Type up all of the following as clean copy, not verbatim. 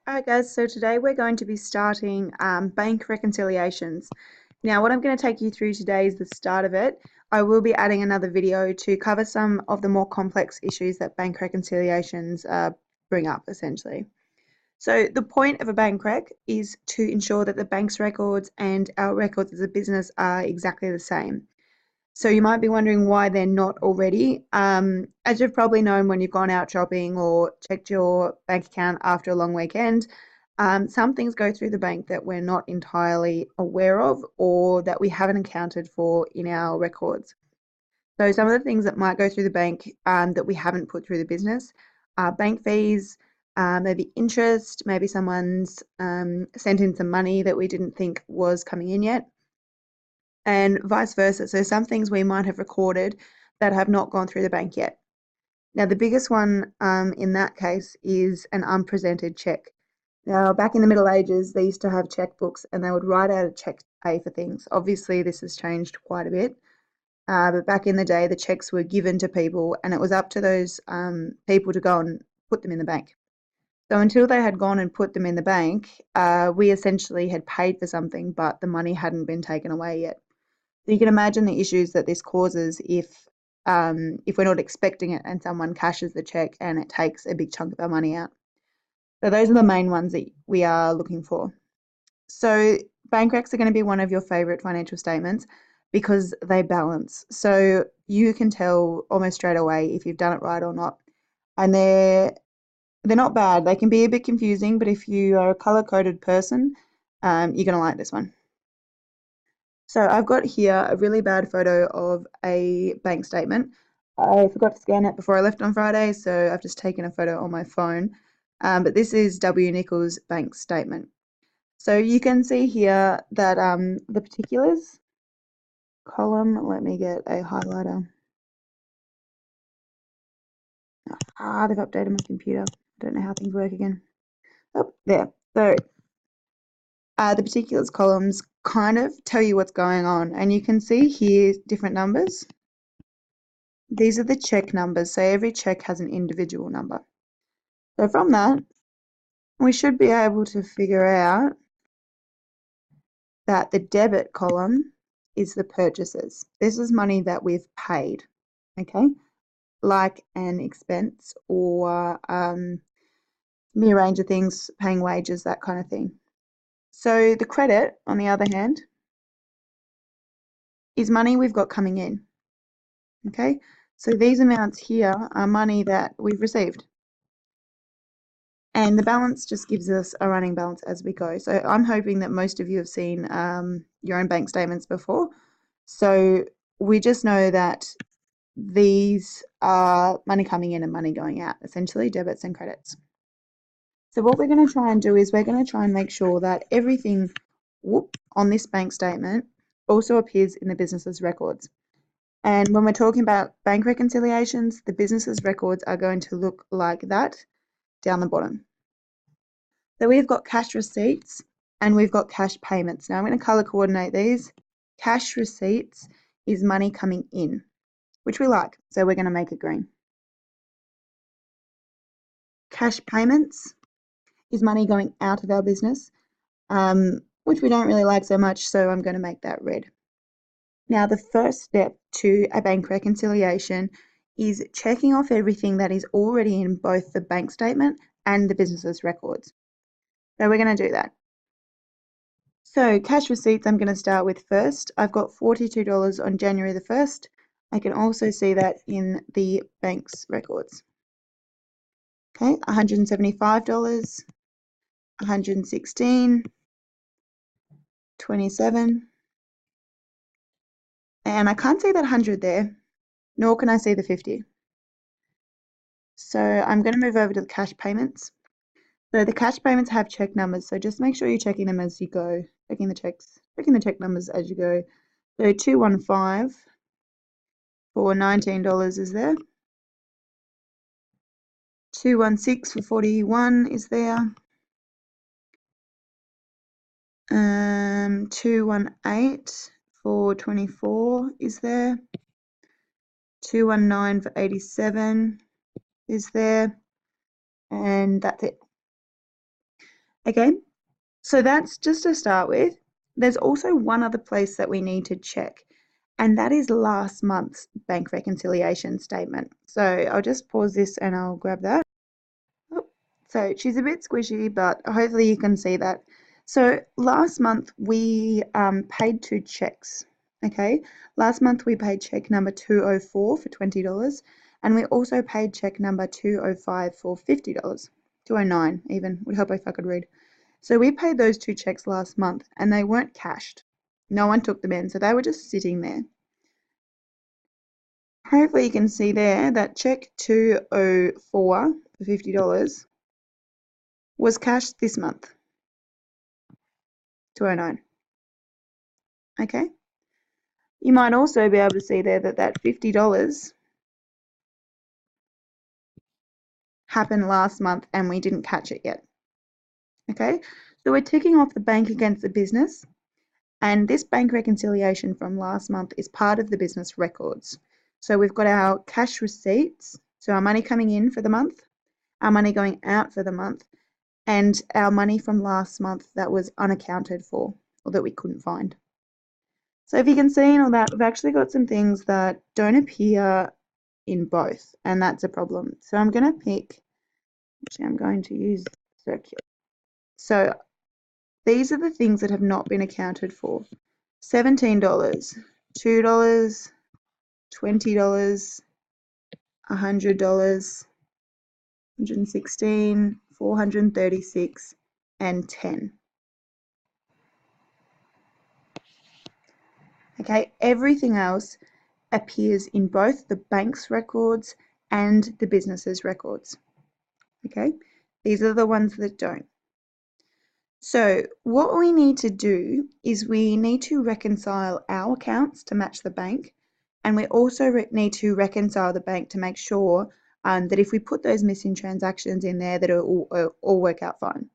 Alright guys, so today we're going to be starting bank reconciliations. Now what I'm going to take you through today is the start of it. I will be adding another video to cover some of the more complex issues that bank reconciliations bring up essentially. So the point of a bank rec is to ensure that the bank's records and our records as a business are exactly the same. So you might be wondering why they're not already. As you've probably known when you've gone out shopping or checked your bank account after a long weekend, some things go through the bank that we're not entirely aware of or that we haven't accounted for in our records. So some of the things that might go through the bank that we haven't put through the business are bank fees, maybe interest, maybe someone's sent in some money that we didn't think was coming in yet, and vice versa. So some things we might have recorded that have not gone through the bank yet. Now, the biggest one in that case is an unpresented cheque. Now, back in the Middle Ages, they used to have checkbooks and they would write out a cheque to pay for things. Obviously, this has changed quite a bit. But back in the day, the cheques were given to people and it was up to those people to go and put them in the bank. So until they had gone and put them in the bank, we essentially had paid for something, but the money hadn't been taken away yet. So you can imagine the issues that this causes if we're not expecting it and someone cashes the cheque and it takes a big chunk of our money out. So those are the main ones that we are looking for. So bank recs are going to be one of your favourite financial statements because they balance. So you can tell almost straight away if you've done it right or not. And they're not bad. They can be a bit confusing, but if you are a colour-coded person, you're going to like this one. So I've got here a really bad photo of a bank statement. I forgot to scan it before I left on Friday, so I've just taken a photo on my phone. But this is W. Nichols' bank statement. So you can see here that the particulars column, let me get a highlighter. They've updated my computer. I don't know how things work again. Oh, there. So the particulars columns kind of tell you what's going on, and you can see here different numbers. These are the cheque numbers, so every cheque has an individual number. So from that, we should be able to figure out that the debit column is the purchases. This is money that we've paid, okay, like an expense or me range of things, paying wages, that kind of thing. So the credit, on the other hand, is money we've got coming in, okay? So these amounts here are money that we've received. And the balance just gives us a running balance as we go. So I'm hoping that most of you have seen your own bank statements before. So we just know that these are money coming in and money going out, essentially debits and credits. So what we're going to try and do is we're going to try and make sure that everything on this bank statement also appears in the business's records. And when we're talking about bank reconciliations, the business's records are going to look like that down the bottom. So we've got cash receipts and we've got cash payments. Now I'm going to color coordinate these. Cash receipts is money coming in, which we like, so we're going to make it green. Cash payments is money going out of our business, which we don't really like so much, so I'm going to make that red. Now the first step to a bank reconciliation is checking off everything that is already in both the bank statement and the business's records. So we're going to do that. So cash receipts I'm going to start with first. I've got $42 on January the 1st. I can also see that in the bank's records. Okay, $175, 116, 27, and I can't see that 100 there, nor can I see the 50. So I'm going to move over to the cash payments. So the cash payments have check numbers, so just make sure you're checking them as you go, checking the check numbers as you go. So 215 for $19 is there. 216 for 41 is there. 218 for 24 is there. 219 for 87 is there. And that's it. Okay, so that's just to start with. There's also one other place that we need to check, and that is last month's bank reconciliation statement. So I'll just pause this and I'll grab that. Oh, so she's a bit squishy, but hopefully you can see that. So last month we paid 2 checks. Okay, last month we paid check number 204 for $20, and we also paid check number 205 for $50. 209 even. Would help if I could read. So we paid those 2 checks last month, and they weren't cashed. No one took them in, so they were just sitting there. Hopefully you can see there that check 204 for $50 was cashed this month, 209. Okay. You might also be able to see there that that $50 happened last month and we didn't catch it yet. Okay. So we're ticking off the bank against the business, and this bank reconciliation from last month is part of the business records. So we've got our cash receipts, so our money coming in for the month, our money going out for the month, and our money from last month that was unaccounted for or that we couldn't find. So if you can see in all that, we've actually got some things that don't appear in both, and that's a problem. So I'm going to pick, actually I'm going to use circular. So these are the things that have not been accounted for. $17, $2, $20, $100, $116, $436, and $10. Okay, everything else appears in both the bank's records and the business's records. Okay, these are the ones that don't. So what we need to do is we need to reconcile our accounts to match the bank, and we also need to reconcile the bank to make sure that if we put those missing transactions in there, that it will all work out fine.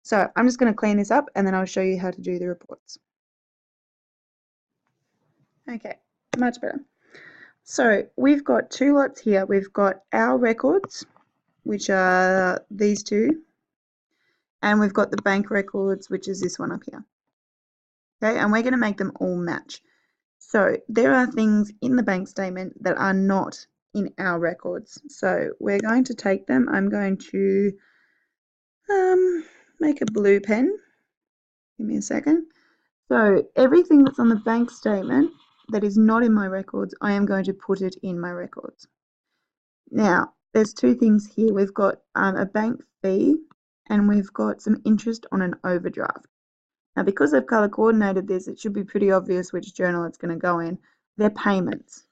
So I'm just going to clean this up and then I'll show you how to do the reports. Okay, much better. So we've got 2 lots here. We've got our records, which are these two, and we've got the bank records, which is this one up here. Okay, and we're going to make them all match. So there are things in the bank statement that are not in our records. So we're going to take them. I'm going to make a blue pen. Give me a second. So everything that's on the bank statement that is not in my records, I am going to put it in my records. Now, there's 2 things here. We've got a bank fee and we've got some interest on an overdraft. Now, because I've color coordinated this, it should be pretty obvious which journal it's going to go in. They're payments.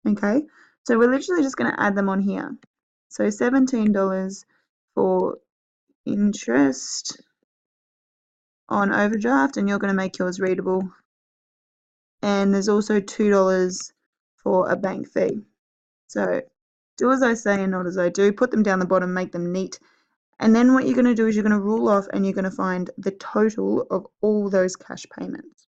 Okay, so we're literally just going to add them on here. So $17 for interest on overdraft, and you're going to make yours readable. And there's also $2 for a bank fee. So do as I say and not as I do. Put them down the bottom, make them neat. And then what you're going to do is you're going to rule off and you're going to find the total of all those cash payments.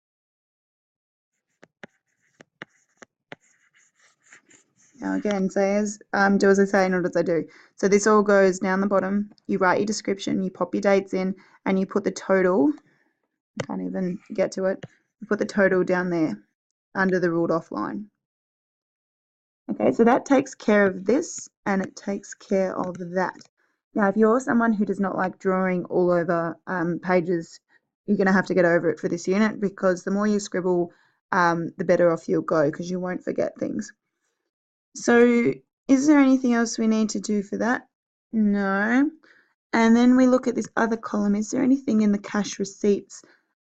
Now again, do as I say, not as I do. So this all goes down the bottom. You write your description, you pop your dates in, and you put the total. I can't even get to it. You put the total down there under the ruled off line. Okay, so that takes care of this, and it takes care of that. Now, if you're someone who does not like drawing all over pages, you're going to have to get over it for this unit, because the more you scribble, the better off you'll go, because you won't forget things. So is there anything else we need to do for that? No. And then we look at this other column. Is there anything in the cash receipts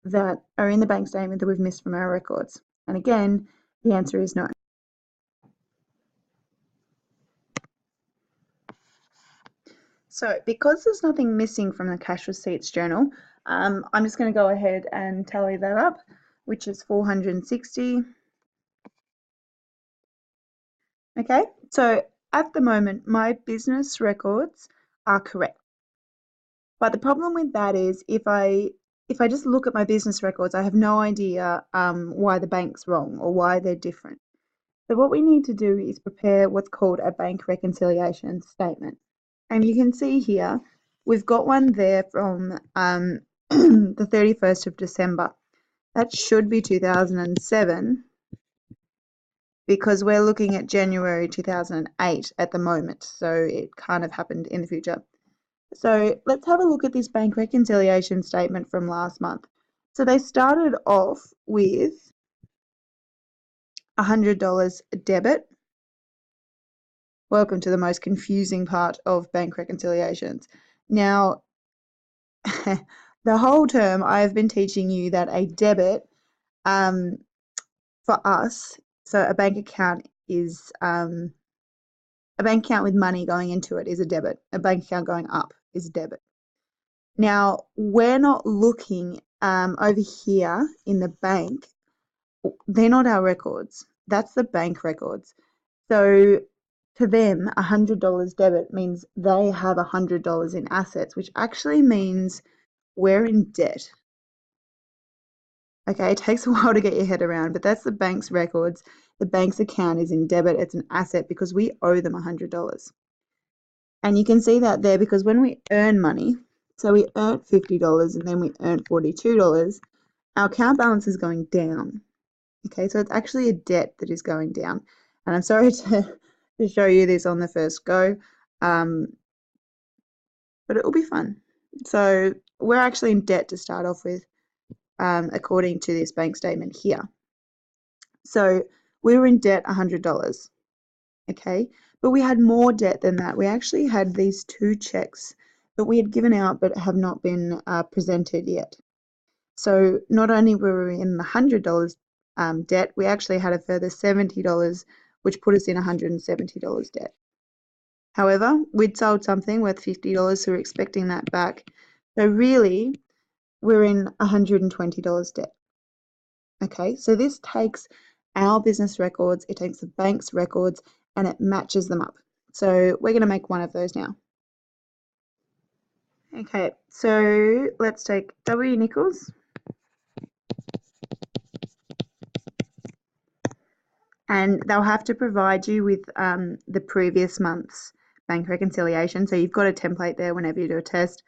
that are in the bank statement that we've missed from our records? And again, the answer is no. So because there's nothing missing from the cash receipts journal, I'm just going to go ahead and tally that up, which is 460. Okay, so at the moment, my business records are correct. But the problem with that is if I just look at my business records, I have no idea why the bank's wrong or why they're different. So what we need to do is prepare what's called a bank reconciliation statement. And you can see here, we've got one there from the 31st of December. That should be 2007 because we're looking at January 2008 at the moment, so it kind of happened in the future. So let's have a look at this bank reconciliation statement from last month. So they started off with $100 debit. Welcome to the most confusing part of bank reconciliations. Now, the whole term I've been teaching you that a debit for us, so a bank account is a bank account with money going into it is a debit. A bank account going up is a debit. Now, we're not looking over here in the bank. They're not our records. That's the bank records. So to them, $100 debit means they have $100 in assets, which actually means we're in debt. Okay, it takes a while to get your head around, but that's the bank's records. The bank's account is in debit. It's an asset because we owe them $100. And you can see that there because when we earn money, so we earned $50 and then we earned $42, our account balance is going down. Okay, so it's actually a debt that is going down. And I'm sorry to show you this on the first go, but it will be fun. So we're actually in debt to start off with, according to this bank statement here. So we were in debt $100, okay? But we had more debt than that. We actually had these 2 checks that we had given out but have not been presented yet. So not only were we in the $100 debt, we actually had a further $70, which put us in $170 debt. However, we'd sold something worth $50, so we're expecting that back. So really, we're in $120 debt. Okay, so this takes our business records, it takes the bank's records, and it matches them up. So we're going to make one of those now. Okay, so let's take W. Nichols. And they'll have to provide you with the previous month's bank reconciliation. So you've got a template there whenever you do a test.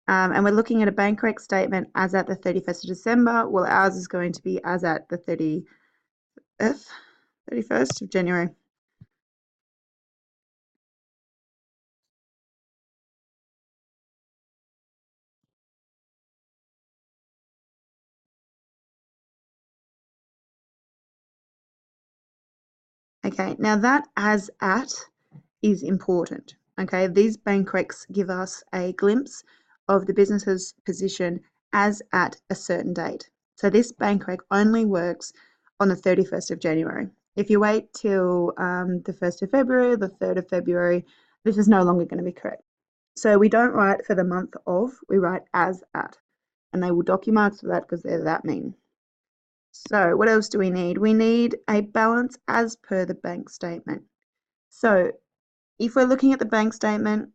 And we're looking at a bank rec statement as at the 31st of December. Well, ours is going to be as at the 31st of January. Okay, now that as at is important. Okay, these bank recs give us a glimpse of the business's position as at a certain date. So this bank rec only works on the 31st of January. If you wait till the 1st of February, the 3rd of February, this is no longer going to be correct. So we don't write for the month of, we write as at. And they will dock you marks for that because they're that mean. So what else do we need? We need a balance as per the bank statement. So if we're looking at the bank statement,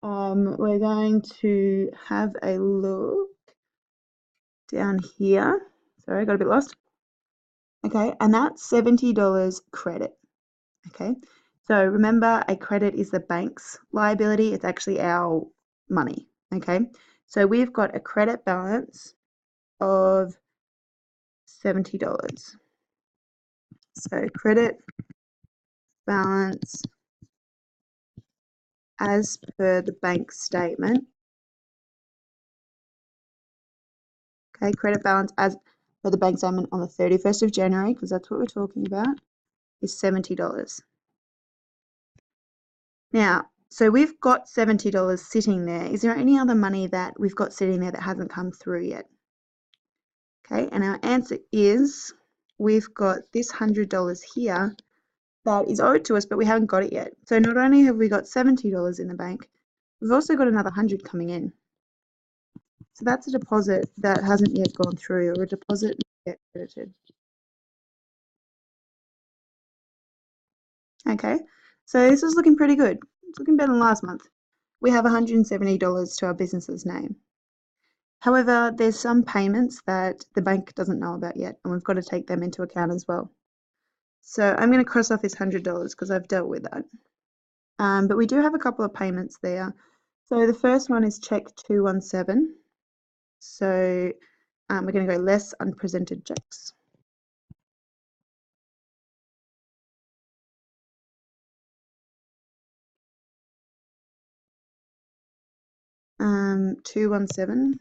we're going to have a look down here. Sorry, I got a bit lost. Okay, and that's $70 credit. Okay, so remember a credit is the bank's liability. It's actually our money. Okay, so we've got a credit balance of $70. So credit balance as per the bank statement. Okay, credit balance as per the bank statement on the 31st of January, because that's what we're talking about, is $70. Now, so we've got $70 sitting there. Is there any other money that we've got sitting there that hasn't come through yet? Okay, and our answer is we've got this $100 here that is owed to us, but we haven't got it yet. So not only have we got $70 in the bank, we've also got another 100 coming in. So that's a deposit that hasn't yet gone through, or a deposit not yet credited. Okay, so this is looking pretty good. It's looking better than last month. We have $170 to our business's name. However, there's some payments that the bank doesn't know about yet, and we've got to take them into account as well. So I'm going to cross off this $100 because I've dealt with that. But we do have a couple of payments there. So the first one is check 217. So we're going to go less unpresented checks. Um, 217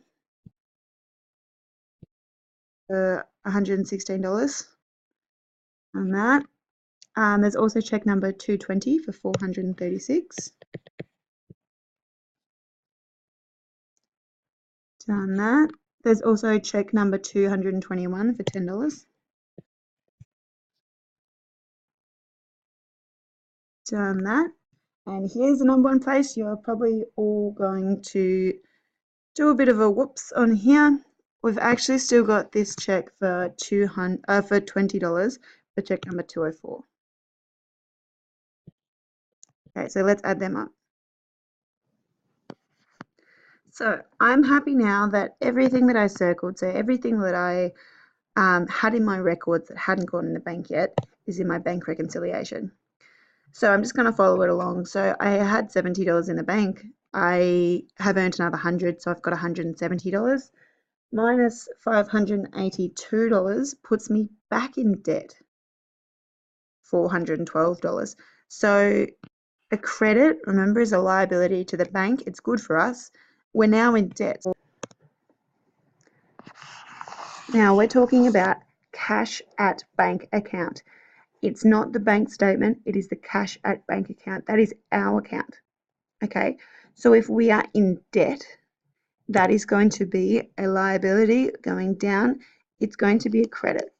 for $116 on that. There's also check number 220 for $436. Done that. There's also check number 221 for $10. Done that. And here's the number one place you're probably all going to do a bit of a whoops on here. We've actually still got this check for $20 for check number 204. Okay, so let's add them up. So I'm happy now that everything that I circled, so everything that I had in my records that hadn't gone in the bank yet, is in my bank reconciliation. So I'm just going to follow it along. So I had $70 in the bank. I have earned another $100, so I've got $170. Minus $582 puts me back in debt, $412. So a credit, remember, is a liability to the bank. It's good for us. We're now in debt. Now we're talking about cash at bank account. It's not the bank statement, it is the cash at bank account. That is our account. Okay, so if we are in debt, that is going to be a liability going down. It's going to be a credit.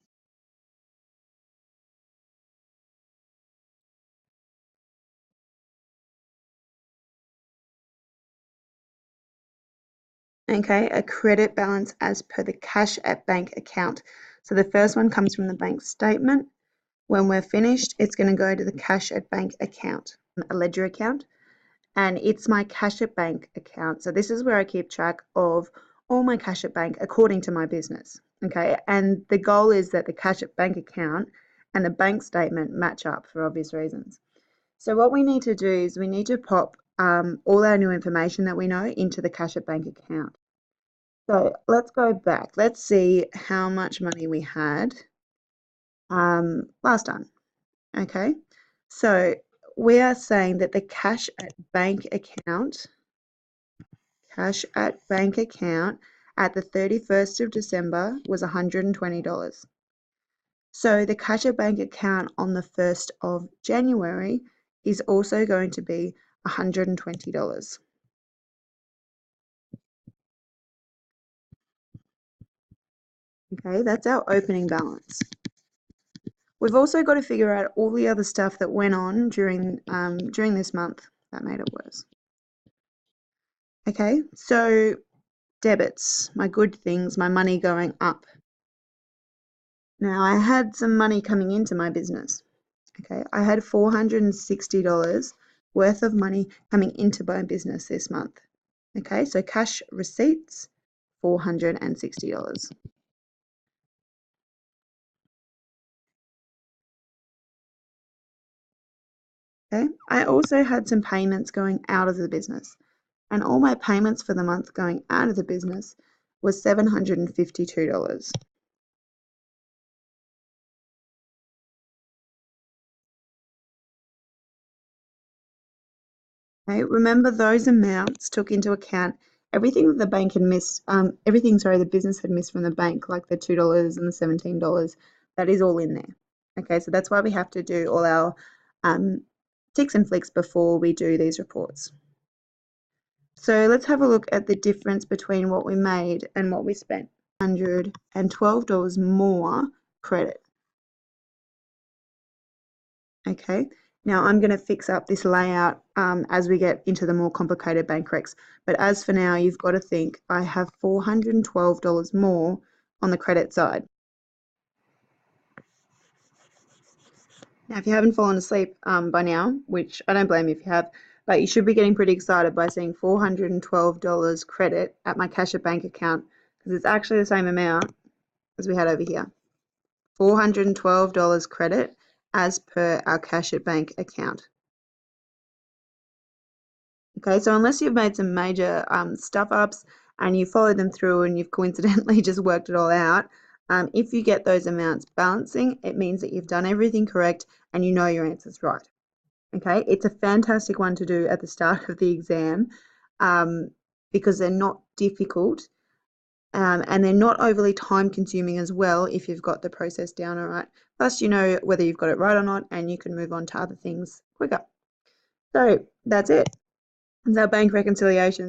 Okay, a credit balance as per the cash at bank account. So the first one comes from the bank statement. When we're finished, it's going to go to the cash at bank account, a ledger account, and it's my cash at bank account. So this is where I keep track of all my cash at bank according to my business. Okay, and the goal is that the cash at bank account and the bank statement match up for obvious reasons. So what we need to do is we need to pop all our new information that we know into the cash at bank account. So let's go back. Let's see how much money we had last time. Okay, so we are saying that the cash at bank account at the 31st of December was $120. So the cash at bank account on the 1st of January is also going to be $120. Okay, that's our opening balance. We've also got to figure out all the other stuff that went on during this month that made it worse. Okay, so debits, my good things, my money going up. Now I had some money coming into my business. Okay, I had $460 worth of money coming into my business this month. Okay, so cash receipts, $460. Okay, I also had some payments going out of the business, and all my payments for the month going out of the business was $752. Okay, remember those amounts took into account everything that the bank had missed, the business had missed from the bank, like the $2 and the $17. That is all in there. Okay, so that's why we have to do all our ticks and flicks before we do these reports. So let's have a look at the difference between what we made and what we spent. $112 more credit. Okay, now I'm going to fix up this layout as we get into the more complicated bank recs. But as for now, you've got to think I have $412 more on the credit side. Now, if you haven't fallen asleep by now, which I don't blame you if you have, but you should be getting pretty excited by seeing $412 credit at my cash at bank account, because it's actually the same amount as we had over here. $412 credit as per our cash at bank account. Okay, so unless you've made some major stuff ups and you followed them through and you've coincidentally just worked it all out, if you get those amounts balancing, it means that you've done everything correct and you know your answer's right. Okay, it's a fantastic one to do at the start of the exam because they're not difficult and they're not overly time consuming as well if you've got the process down all right. Plus, you know whether you've got it right or not, and you can move on to other things quicker. So that's it. That's our bank reconciliation.